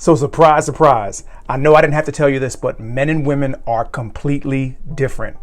So surprise, surprise. I know I didn't have to tell you this, but men and women are completely different.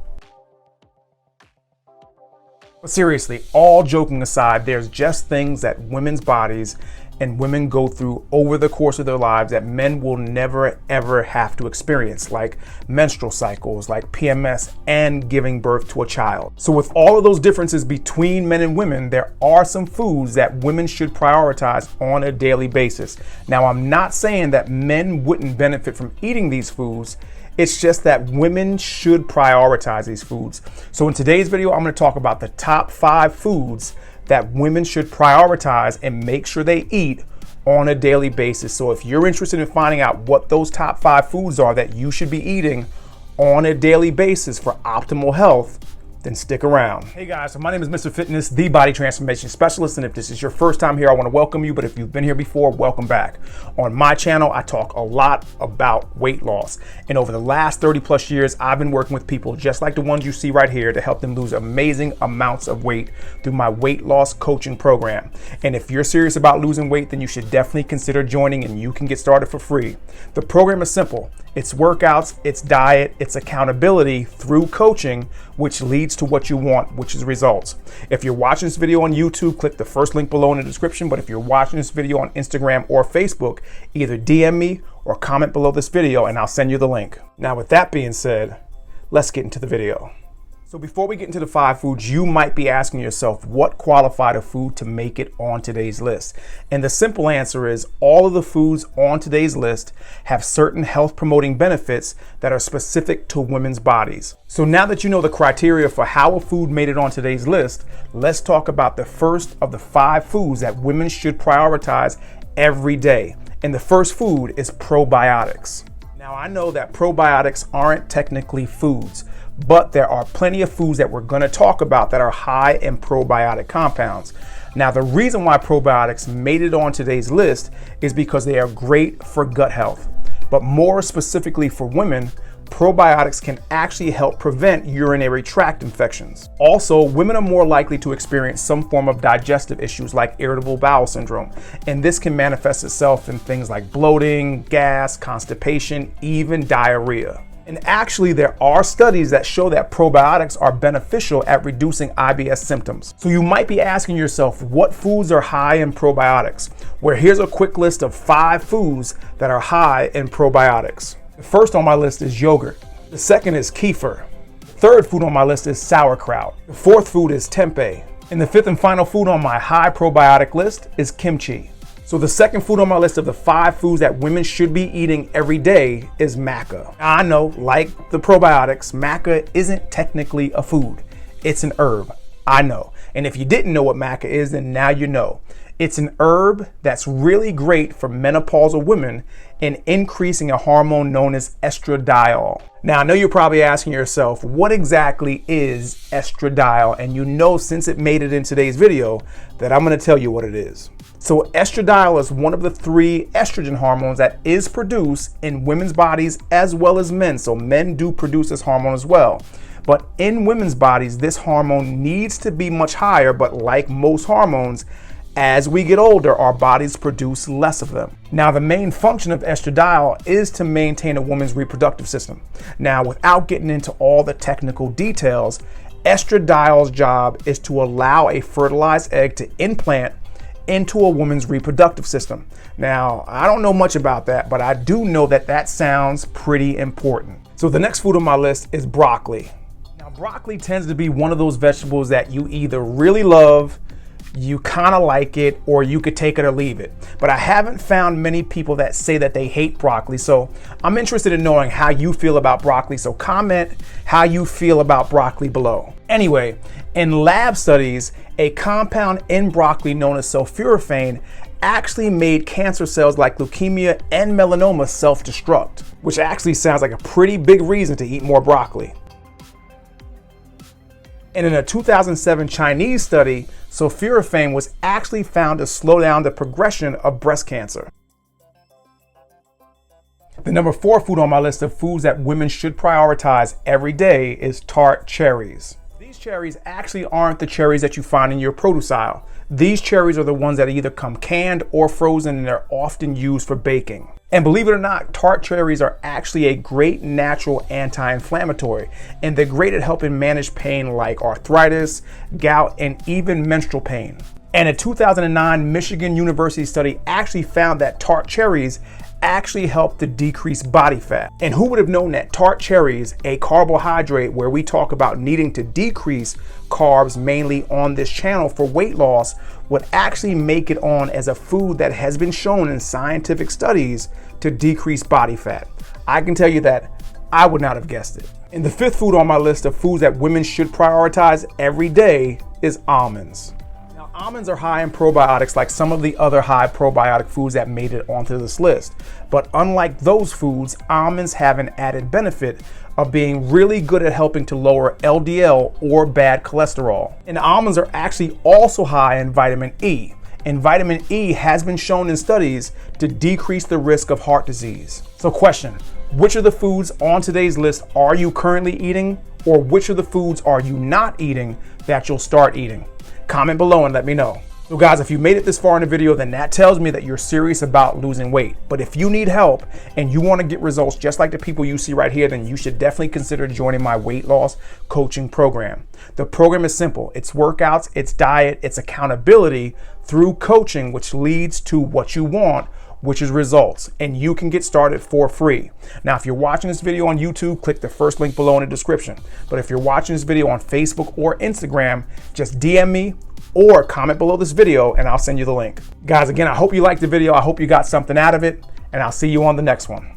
But seriously, all joking aside, there's just things that women's bodies and women go through over the course of their lives that men will never ever have to experience, like menstrual cycles, like PMS, and giving birth to a child. So with all of those differences between men and women, there are some foods that women should prioritize on a daily basis. Now, I'm not saying that men wouldn't benefit from eating these foods. It's just that women should prioritize these foods. So in today's video, I'm going to talk about the top 5 foods that women should prioritize and make sure they eat on a daily basis. So if you're interested in finding out what those top 5 foods are that you should be eating on a daily basis for optimal health, then stick around. Hey guys, so my name is MrFitness, the body transformation specialist. And if this is your first time here, I want to welcome you. But if you've been here before, welcome back. On my channel, I talk a lot about weight loss. And over the last 30 plus years, I've been working with people just like the ones you see right here to help them lose amazing amounts of weight through my weight loss coaching program. And if you're serious about losing weight, then you should definitely consider joining, and you can get started for free. The program is simple. It's workouts, it's diet, it's accountability through coaching, which leads to what you want, which is results. If you're watching this video on YouTube, click the first link below in the description. But if you're watching this video on Instagram or Facebook, either DM me or comment below this video and I'll send you the link. Now, with that being said, let's get into the video. So before we get into the 5 foods, you might be asking yourself, what qualified a food to make it on today's list? And the simple answer is all of the foods on today's list have certain health promoting benefits that are specific to women's bodies. So now that you know the criteria for how a food made it on today's list, let's talk about the first of the 5 foods that women should prioritize every day. And the first food is probiotics. Now, I know that probiotics aren't technically foods, but there are plenty of foods that we're going to talk about that are high in probiotic compounds. Now, the reason why probiotics made it on today's list is because they are great for gut health. But more specifically for women, probiotics can actually help prevent urinary tract infections. Also, women are more likely to experience some form of digestive issues like irritable bowel syndrome. And this can manifest itself in things like bloating, gas, constipation, even diarrhea. And actually, there are studies that show that probiotics are beneficial at reducing IBS symptoms. So you might be asking yourself, what foods are high in probiotics? Well, here's a quick list of 5 foods that are high in probiotics. The first on my list is yogurt. The second is kefir. The third food on my list is sauerkraut. The fourth food is tempeh. And the 5th and final food on my high probiotic list is kimchi. So the second food on my list of the 5 foods that women should be eating every day is maca. Now, I know, like the probiotics, maca isn't technically a food. It's an herb. I know. And if you didn't know what maca is, then now you know. It's an herb that's really great for menopausal women in increasing a hormone known as estradiol. Now, I know you're probably asking yourself, what exactly is estradiol? And you know, since it made it in today's video, that I'm going to tell you what it is. So estradiol is one of the 3 estrogen hormones that is produced in women's bodies as well as men. So men do produce this hormone as well. But in women's bodies, this hormone needs to be much higher. But like most hormones, as we get older, our bodies produce less of them. Now, the main function of estradiol is to maintain a woman's reproductive system. Now, without getting into all the technical details, estradiol's job is to allow a fertilized egg to implant into a woman's reproductive system. Now, I don't know much about that, but I do know that that sounds pretty important. So the next food on my list is broccoli. Now, broccoli tends to be one of those vegetables that you either really love, you kind of like it, or you could take it or leave it. But I haven't found many people that say that they hate broccoli. So I'm interested in knowing how you feel about broccoli. So comment how you feel about broccoli below. Anyway, in lab studies, a compound in broccoli known as sulforaphane actually made cancer cells like leukemia and melanoma self-destruct, which actually sounds like a pretty big reason to eat more broccoli. And in a 2007 Chinese study, sulforaphane was actually found to slow down the progression of breast cancer. The number 4 food on my list of foods that women should prioritize every day is tart cherries. These cherries actually aren't the cherries that you find in your produce aisle. These cherries are the ones that either come canned or frozen, and they're often used for baking. And believe it or not, tart cherries are actually a great natural anti-inflammatory, and they're great at helping manage pain like arthritis, gout, and even menstrual pain. And a 2009 Michigan University study actually found that tart cherries actually help to decrease body fat. And who would have known that tart cherries, a carbohydrate where we talk about needing to decrease carbs mainly on this channel for weight loss, would actually make it on as a food that has been shown in scientific studies to decrease body fat. I can tell you that I would not have guessed it. And the fifth food on my list of foods that women should prioritize every day is almonds. Now, almonds are high in probiotics like some of the other high probiotic foods that made it onto this list. But unlike those foods, almonds have an added benefit of being really good at helping to lower LDL or bad cholesterol. And almonds are actually also high in vitamin E. And vitamin E has been shown in studies to decrease the risk of heart disease. So question, which of the foods on today's list are you currently eating? Or which of the foods are you not eating that you'll start eating? Comment below and let me know. So guys, if you made it this far in the video, then that tells me that you're serious about losing weight. But if you need help and you want to get results just like the people you see right here, then you should definitely consider joining my weight loss coaching program. The program is simple. It's workouts, it's diet, it's accountability through coaching, which leads to what you want, which is results, and you can get started for free. Now, if you're watching this video on YouTube, click the first link below in the description. But if you're watching this video on Facebook or Instagram, just DM me or comment below this video and I'll send you the link. Guys, again, I hope you liked the video. I hope you got something out of it, and I'll see you on the next one.